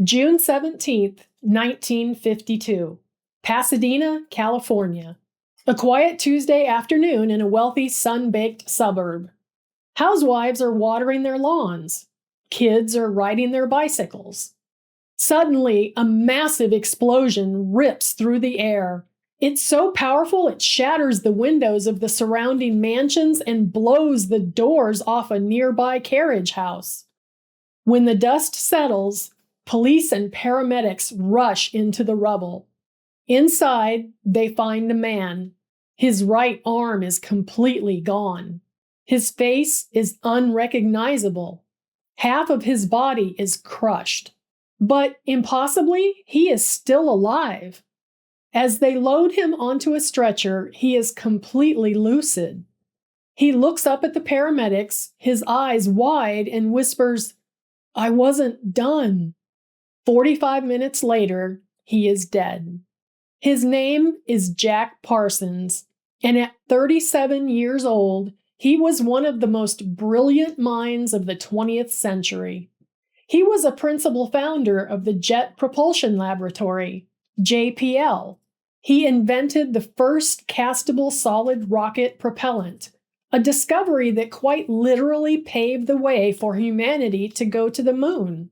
June 17th, 1952, Pasadena, California. A quiet Tuesday afternoon in a wealthy, sun-baked suburb. Housewives are watering their lawns. Kids are riding their bicycles. Suddenly, a massive explosion rips through the air. It's so powerful it shatters the windows of the surrounding mansions and blows the doors off a nearby carriage house. When the dust settles, police and paramedics rush into the rubble. Inside, they find a man. His right arm is completely gone. His face is unrecognizable. Half of his body is crushed. But impossibly, he is still alive. As they load him onto a stretcher, he is completely lucid. He looks up at the paramedics, his eyes wide, and whispers, "I wasn't done." 45 minutes later, he is dead. His name is Jack Parsons, and at 37 years old, he was one of the most brilliant minds of the 20th century. He was a principal founder of the Jet Propulsion Laboratory, JPL. He invented the first castable solid rocket propellant, a discovery that quite literally paved the way for humanity to go to the moon.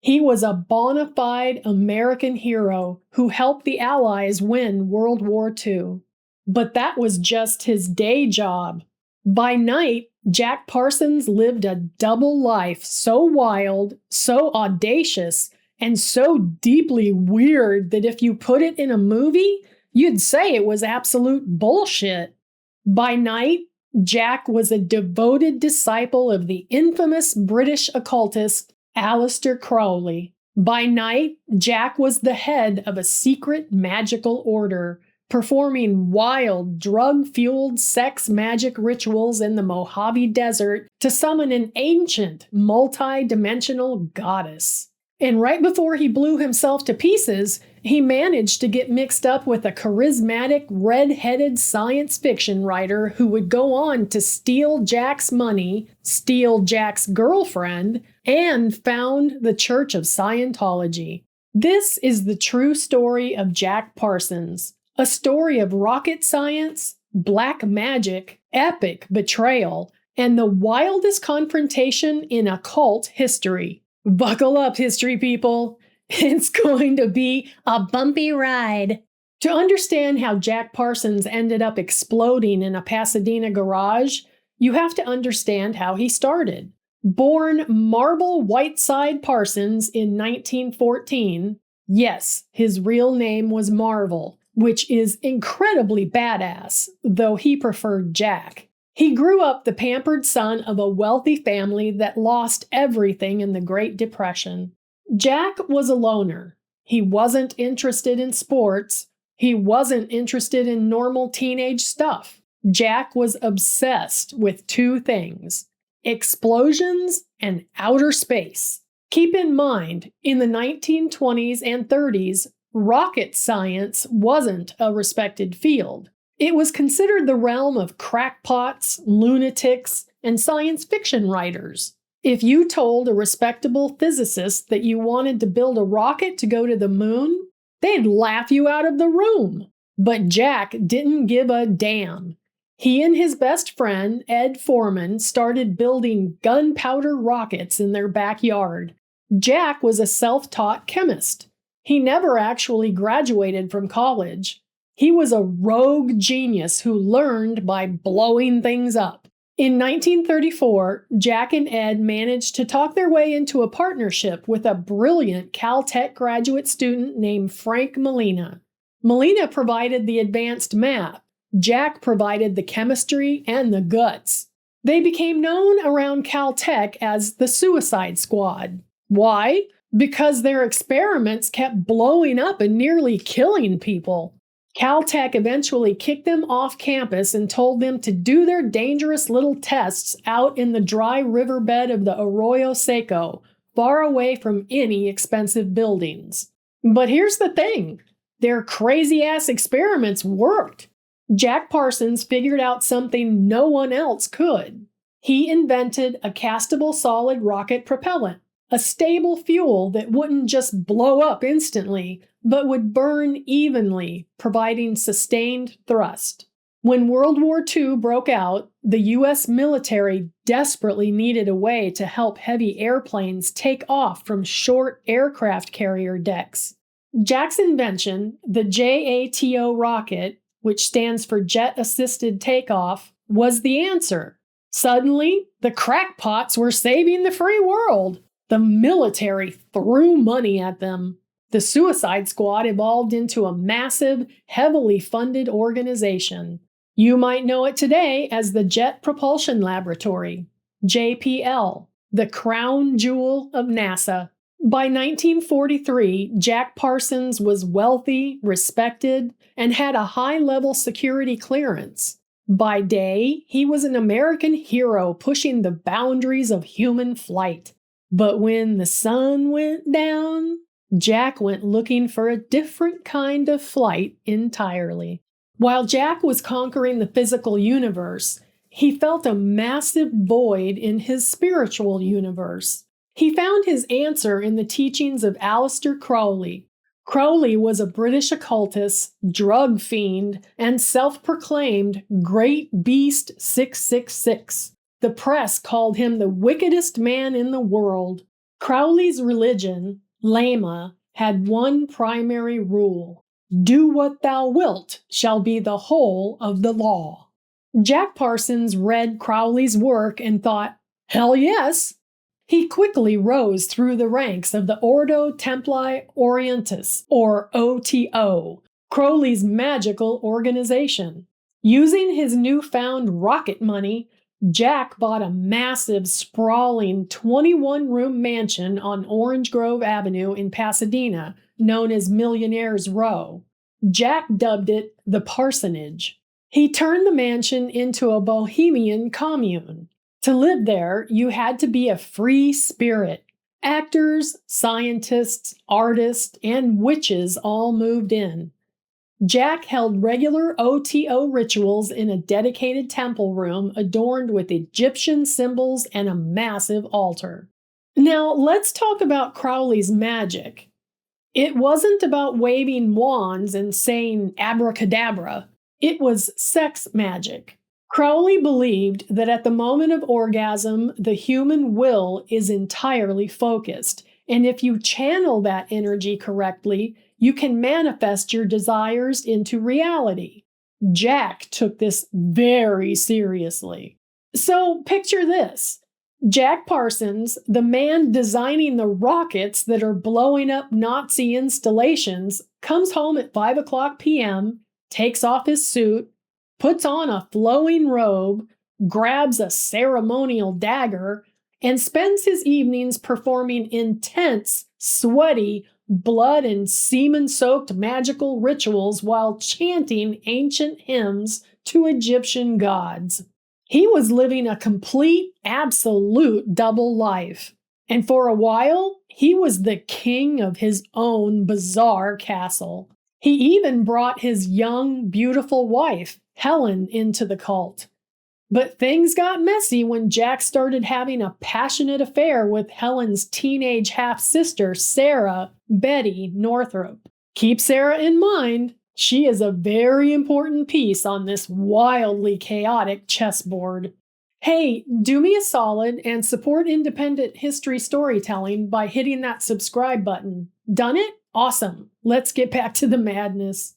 He was a bona fide American hero who helped the Allies win World War II. But that was just his day job. By night, Jack Parsons lived a double life so wild, so audacious, and so deeply weird that if you put it in a movie, you'd say it was absolute bullshit. By night, Jack was a devoted disciple of the infamous British occultist Aleister Crowley. By night, Jack was the head of a secret magical order, performing wild, drug-fueled sex magic rituals in the Mojave Desert to summon an ancient, multi-dimensional goddess. And right before he blew himself to pieces, he managed to get mixed up with a charismatic, red-headed science fiction writer who would go on to steal Jack's money, steal Jack's girlfriend, and found the Church of Scientology. This is the true story of Jack Parsons, a story of rocket science, black magic, epic betrayal, and the wildest confrontation in occult history. Buckle up, history people. It's going to be a bumpy ride. To understand how Jack Parsons ended up exploding in a Pasadena garage, you have to understand how he started. Born Marble Whiteside Parsons in 1914, yes, his real name was Marvel, which is incredibly badass, though he preferred Jack. He grew up the pampered son of a wealthy family that lost everything in the Great Depression. Jack was a loner. He wasn't interested in sports. He wasn't interested in normal teenage stuff. Jack was obsessed with two things: explosions and outer space. Keep in mind, in the 1920s and 30s, rocket science wasn't a respected field. It was considered the realm of crackpots, lunatics, and science fiction writers. If you told a respectable physicist that you wanted to build a rocket to go to the moon, they'd laugh you out of the room. But Jack didn't give a damn. He and his best friend, Ed Foreman, started building gunpowder rockets in their backyard. Jack was a self-taught chemist. He never actually graduated from college. He was a rogue genius who learned by blowing things up. In 1934, Jack and Ed managed to talk their way into a partnership with a brilliant Caltech graduate student named Frank Molina. Molina provided the advanced math. Jack provided the chemistry and the guts. They became known around Caltech as the Suicide Squad. Why? Because their experiments kept blowing up and nearly killing people. Caltech eventually kicked them off campus and told them to do their dangerous little tests out in the dry riverbed of the Arroyo Seco, far away from any expensive buildings. But here's the thing. Their crazy-ass experiments worked. Jack Parsons figured out something no one else could. He invented a castable solid rocket propellant. a stable fuel that wouldn't just blow up instantly, but would burn evenly, providing sustained thrust. When World War II broke out, the U.S. military desperately needed a way to help heavy airplanes take off from short aircraft carrier decks. Jack's invention, the JATO rocket, which stands for Jet Assisted Takeoff, was the answer. Suddenly, the crackpots were saving the free world. The military threw money at them. The Suicide Squad evolved into a massive, heavily funded organization. You might know it today as the Jet Propulsion Laboratory, JPL, the crown jewel of NASA. By 1943, Jack Parsons was wealthy, respected, and had a high-level security clearance. By day, he was an American hero pushing the boundaries of human flight. But when the sun went down, Jack went looking for a different kind of flight entirely. While Jack was conquering the physical universe, he felt a massive void in his spiritual universe. He found his answer in the teachings of Aleister Crowley. Crowley was a British occultist, drug fiend, and self-proclaimed Great Beast 666. The press called him the wickedest man in the world. Crowley's religion, Lama, had one primary rule. Do what thou wilt shall be the whole of the law. Jack Parsons read Crowley's work and thought, hell yes! He quickly rose through the ranks of the Ordo Templi Orientis, or O.T.O., Crowley's magical organization. Using his newfound rocket money, Jack bought a massive, sprawling 21-room mansion on Orange Grove Avenue in Pasadena, known as Millionaire's Row. Jack dubbed it the Parsonage. He turned the mansion into a bohemian commune. To live there, you had to be a free spirit. Actors, scientists, artists, and witches all moved in. Jack held regular O.T.O. rituals in a dedicated temple room adorned with Egyptian symbols and a massive altar. Now, let's talk about Crowley's magic. It wasn't about waving wands and saying abracadabra. It was sex magic. Crowley believed that at the moment of orgasm, the human will is entirely focused, and if you channel that energy correctly, you can manifest your desires into reality. Jack took this very seriously. So picture this. Jack Parsons, the man designing the rockets that are blowing up Nazi installations, comes home at 5:00 p.m., takes off his suit, puts on a flowing robe, grabs a ceremonial dagger, and spends his evenings performing intense, sweaty, blood and semen-soaked magical rituals while chanting ancient hymns to Egyptian gods. He was living a complete, absolute double life. And for a while, he was the king of his own bizarre castle. He even brought his young, beautiful wife, Helen, into the cult. But things got messy when Jack started having a passionate affair with Helen's teenage half-sister, Sarah Betty Northrop. Keep Sarah in mind. She is a very important piece on this wildly chaotic chessboard. Hey, do me a solid and support independent history storytelling by hitting that subscribe button. Done it? Awesome. Let's get back to the madness.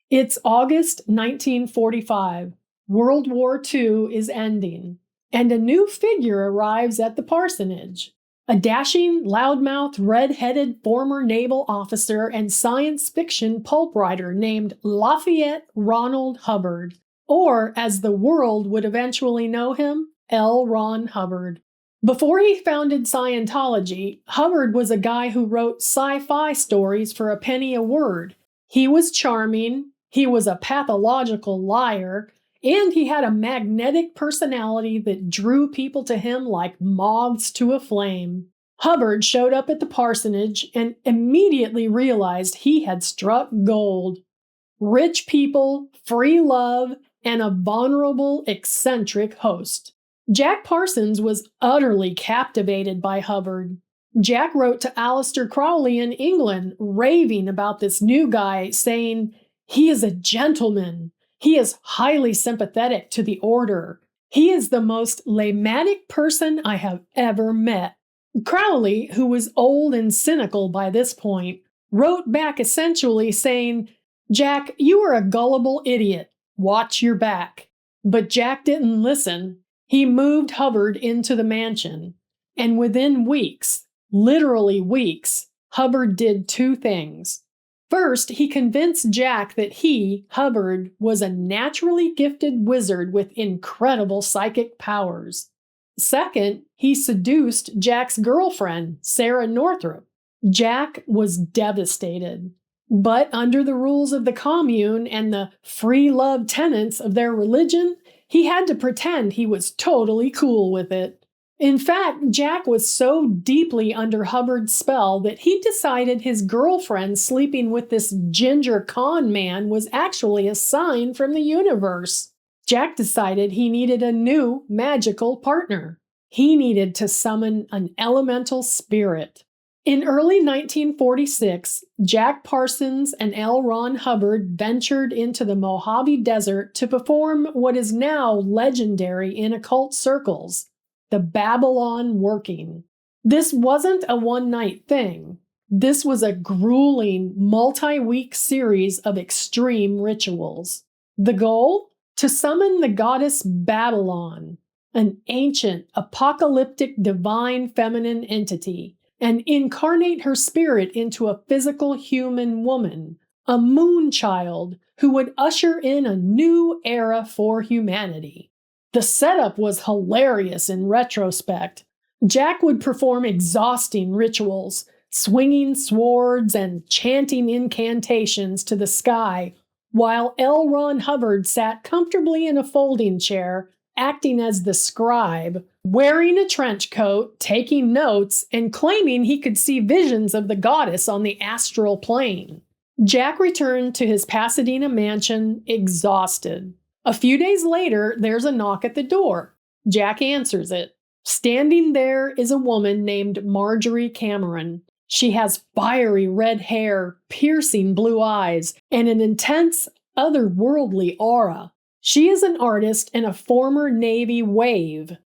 It's August 1945. World War II is ending, and a new figure arrives at the parsonage. A dashing, loudmouth, red-headed former naval officer and science fiction pulp writer named Lafayette Ronald Hubbard, or as the world would eventually know him, L. Ron Hubbard. Before he founded Scientology, Hubbard was a guy who wrote sci-fi stories for a penny a word. He was charming, he was a pathological liar, and he had a magnetic personality that drew people to him like moths to a flame. Hubbard showed up at the parsonage and immediately realized he had struck gold. Rich people, free love, and a vulnerable, eccentric host. Jack Parsons was utterly captivated by Hubbard. Jack wrote to Aleister Crowley in England, raving about this new guy, saying, "He is a gentleman. He is highly sympathetic to the order. He is the most laymatic person I have ever met." Crowley, who was old and cynical by this point, wrote back essentially saying, "Jack, you are a gullible idiot. Watch your back." But Jack didn't listen. He moved Hubbard into the mansion. And within weeks, literally weeks, Hubbard did two things. First, he convinced Jack that he, Hubbard, was a naturally gifted wizard with incredible psychic powers. Second, he seduced Jack's girlfriend, Sarah Northrop. Jack was devastated. But under the rules of the commune and the free love tenets of their religion, he had to pretend he was totally cool with it. In fact, Jack was so deeply under Hubbard's spell that he decided his girlfriend sleeping with this ginger con man was actually a sign from the universe. Jack decided he needed a new magical partner. He needed to summon an elemental spirit. In early 1946, Jack Parsons and L. Ron Hubbard ventured into the Mojave Desert to perform what is now legendary in occult circles, the Babylon working. This wasn't a one-night thing. This was a grueling, multi-week series of extreme rituals. The goal? To summon the goddess Babylon, an ancient, apocalyptic, divine feminine entity, and incarnate her spirit into a physical human woman, a moon child who would usher in a new era for humanity. The setup was hilarious in retrospect. Jack would perform exhausting rituals, swinging swords and chanting incantations to the sky, while L. Ron Hubbard sat comfortably in a folding chair, acting as the scribe, wearing a trench coat, taking notes, and claiming he could see visions of the goddess on the astral plane. Jack returned to his Pasadena mansion exhausted. A few days later, there's a knock at the door. Jack answers it. Standing there is a woman named Marjorie Cameron. She has fiery red hair, piercing blue eyes, and an intense, otherworldly aura. She is an artist and a former Navy wave.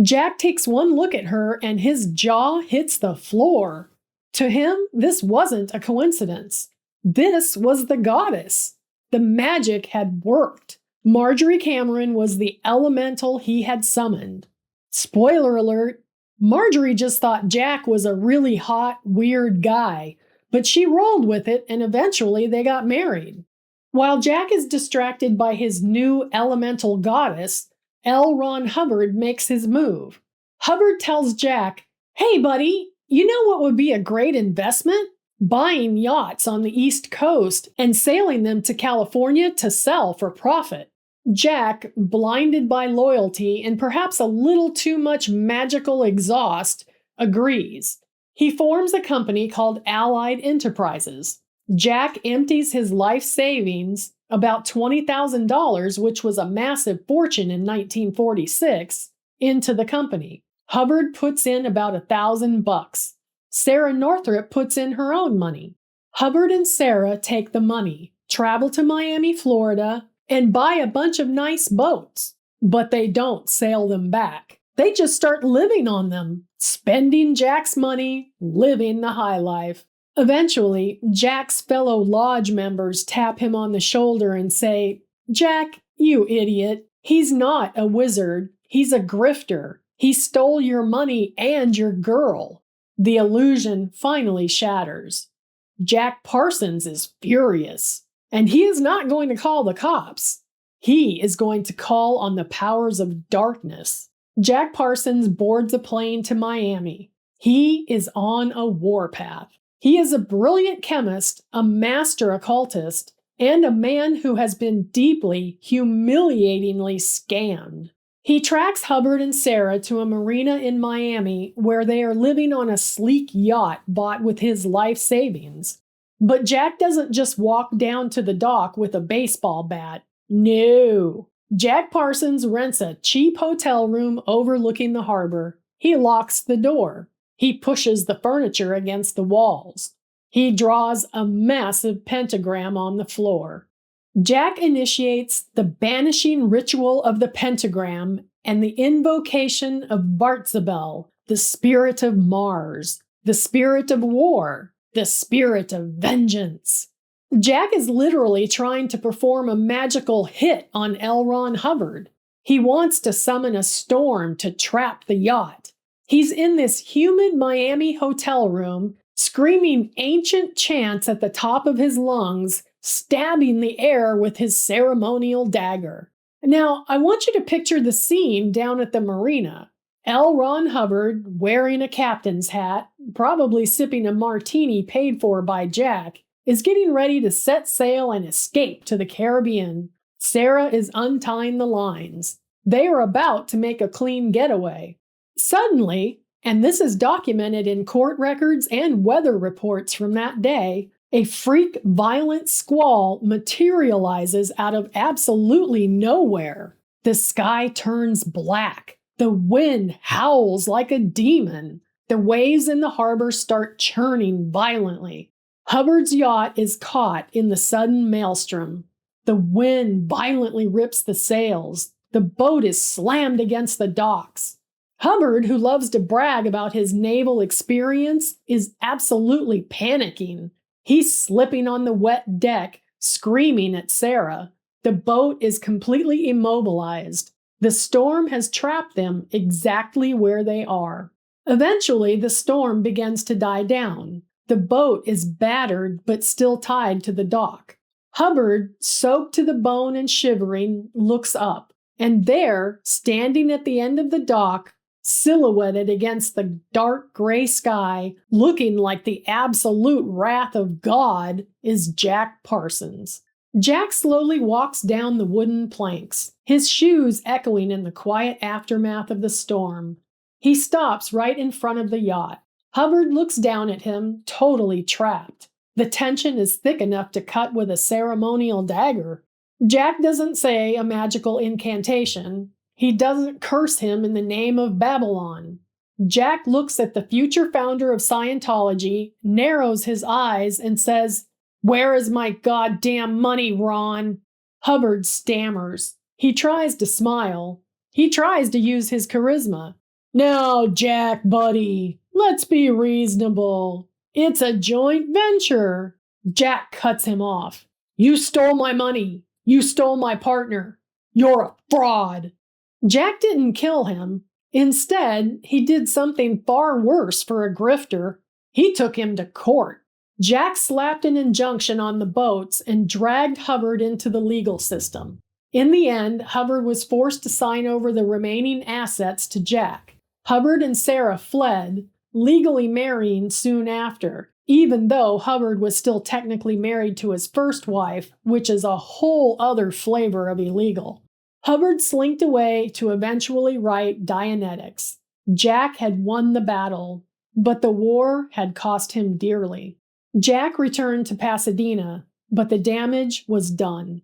Jack takes one look at her and his jaw hits the floor. To him, this wasn't a coincidence. This was the goddess. The magic had worked. Marjorie Cameron was the elemental he had summoned. Spoiler alert, Marjorie just thought Jack was a really hot, weird guy, but she rolled with it and eventually they got married. While Jack is distracted by his new elemental goddess, L. Ron Hubbard makes his move. Hubbard tells Jack, "Hey buddy, you know what would be a great investment? Buying yachts on the East Coast and sailing them to California to sell for profit." Jack, blinded by loyalty and perhaps a little too much magical exhaust, agrees. He forms a company called Allied Enterprises. Jack empties his life savings, about $20,000, which was a massive fortune in 1946, into the company. Hubbard puts in about $1,000. Sarah Northrop puts in her own money. Hubbard and Sarah take the money, travel to Miami, Florida, and buy a bunch of nice boats. But they don't sail them back. They just start living on them, spending Jack's money, living the high life. Eventually, Jack's fellow lodge members tap him on the shoulder and say, "Jack, you idiot. He's not a wizard. He's a grifter. He stole your money and your girl." The illusion finally shatters. Jack Parsons is furious, and he is not going to call the cops. He is going to call on the powers of darkness. Jack Parsons boards a plane to Miami. He is on a warpath. He is a brilliant chemist, a master occultist, and a man who has been deeply, humiliatingly scammed. He tracks Hubbard and Sarah to a marina in Miami where they are living on a sleek yacht bought with his life savings. But Jack doesn't just walk down to the dock with a baseball bat. No. Jack Parsons rents a cheap hotel room overlooking the harbor. He locks the door. He pushes the furniture against the walls. He draws a massive pentagram on the floor. Jack initiates the banishing ritual of the pentagram and the invocation of Bartzabel, the spirit of Mars, the spirit of war, the spirit of vengeance. Jack is literally trying to perform a magical hit on L. Ron Hubbard. He wants to summon a storm to trap the yacht. He's in this humid Miami hotel room, screaming ancient chants at the top of his lungs, stabbing the air with his ceremonial dagger. Now, I want you to picture the scene down at the marina. L. Ron Hubbard, wearing a captain's hat, probably sipping a martini paid for by Jack, is getting ready to set sail and escape to the Caribbean. Sarah is untying the lines. They are about to make a clean getaway. Suddenly, and this is documented in court records and weather reports from that day, a freak violent squall materializes out of absolutely nowhere. The sky turns black. The wind howls like a demon. The waves in the harbor start churning violently. Hubbard's yacht is caught in the sudden maelstrom. The wind violently rips the sails. The boat is slammed against the docks. Hubbard, who loves to brag about his naval experience, is absolutely panicking. He's slipping on the wet deck, screaming at Sarah. The boat is completely immobilized. The storm has trapped them exactly where they are. Eventually, the storm begins to die down. The boat is battered but still tied to the dock. Hubbard, soaked to the bone and shivering, looks up. And there, standing at the end of the dock, silhouetted against the dark gray sky, looking like the absolute wrath of God, is Jack Parsons. Jack slowly walks down the wooden planks, his shoes echoing in the quiet aftermath of the storm. He stops right in front of the yacht. Hubbard looks down at him, totally trapped. The tension is thick enough to cut with a ceremonial dagger. Jack doesn't say a magical incantation. He doesn't curse him in the name of Babylon. Jack looks at the future founder of Scientology, narrows his eyes, and says, "Where is my goddamn money, Ron?" Hubbard stammers. He tries to smile. He tries to use his charisma. "Now, Jack, buddy, let's be reasonable. It's a joint venture." Jack cuts him off. "You stole my money. You stole my partner. You're a fraud." Jack didn't kill him. Instead, he did something far worse for a grifter. He took him to court. Jack slapped an injunction on the boats and dragged Hubbard into the legal system. In the end, Hubbard was forced to sign over the remaining assets to Jack. Hubbard and Sarah fled, legally marrying soon after, even though Hubbard was still technically married to his first wife, which is a whole other flavor of illegal. Hubbard slinked away to eventually write Dianetics. Jack had won the battle, but the war had cost him dearly. Jack returned to Pasadena, but the damage was done.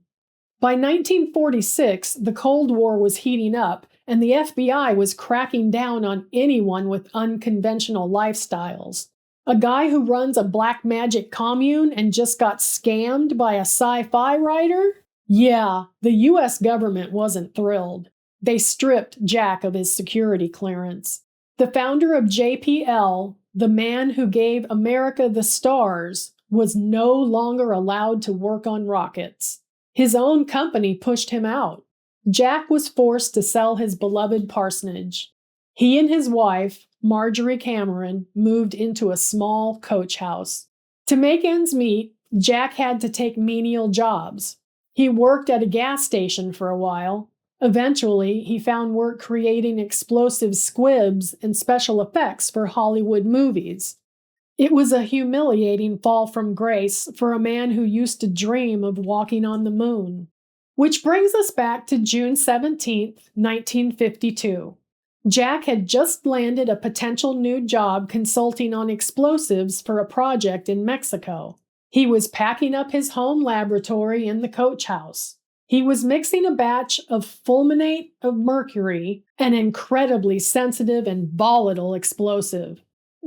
By 1946, the Cold War was heating up, and the FBI was cracking down on anyone with unconventional lifestyles. A guy who runs a black magic commune and just got scammed by a sci-fi writer? Yeah, the US government wasn't thrilled. They stripped Jack of his security clearance. The founder of JPL, the man who gave America the stars, was no longer allowed to work on rockets. His own company pushed him out. Jack was forced to sell his beloved parsonage. He and his wife, Marjorie Cameron, moved into a small coach house. To make ends meet, Jack had to take menial jobs. He worked at a gas station for a while. Eventually, he found work creating explosive squibs and special effects for Hollywood movies. It was a humiliating fall from grace for a man who used to dream of walking on the moon. Which brings us back to June 17, 1952. Jack had just landed a potential new job consulting on explosives for a project in Mexico. He was packing up his home laboratory in the coach house. He was mixing a batch of fulminate of mercury, an incredibly sensitive and volatile explosive.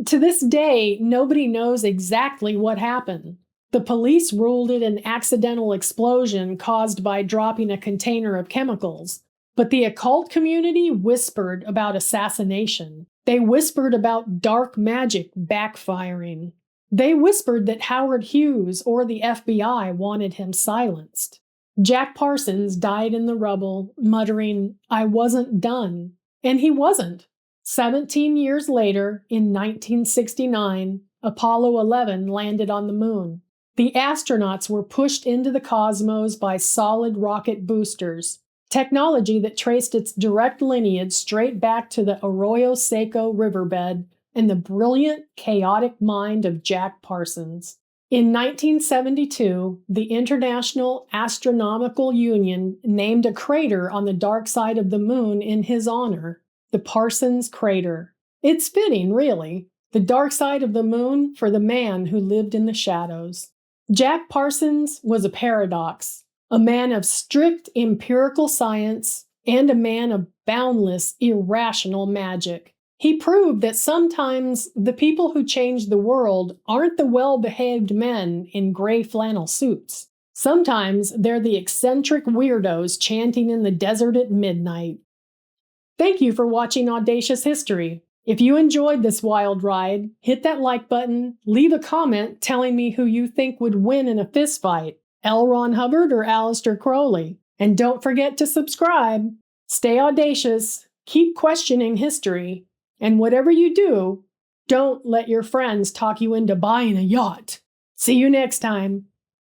To this day, nobody knows exactly what happened. The police ruled it an accidental explosion caused by dropping a container of chemicals. But the occult community whispered about assassination. They whispered about dark magic backfiring. They whispered that Howard Hughes or the FBI wanted him silenced. Jack Parsons died in the rubble, muttering, "I wasn't done." And he wasn't. 17 years later, in 1969, Apollo 11 landed on the moon. The astronauts were pushed into the cosmos by solid rocket boosters, technology that traced its direct lineage straight back to the Arroyo Seco riverbed and the brilliant, chaotic mind of Jack Parsons. In 1972, the International Astronomical Union named a crater on the dark side of the moon in his honor, the Parsons Crater. It's fitting, really, the dark side of the moon for the man who lived in the shadows. Jack Parsons was a paradox, a man of strict empirical science and a man of boundless, irrational magic. He proved that sometimes the people who change the world aren't the well-behaved men in gray flannel suits. Sometimes they're the eccentric weirdos chanting in the desert at midnight. Thank you for watching Audacious History. If you enjoyed this wild ride, hit that like button, leave a comment telling me who you think would win in a fistfight, L. Ron Hubbard or Aleister Crowley. And don't forget to subscribe. Stay audacious, keep questioning history, and whatever you do, don't let your friends talk you into buying a yacht. See you next time.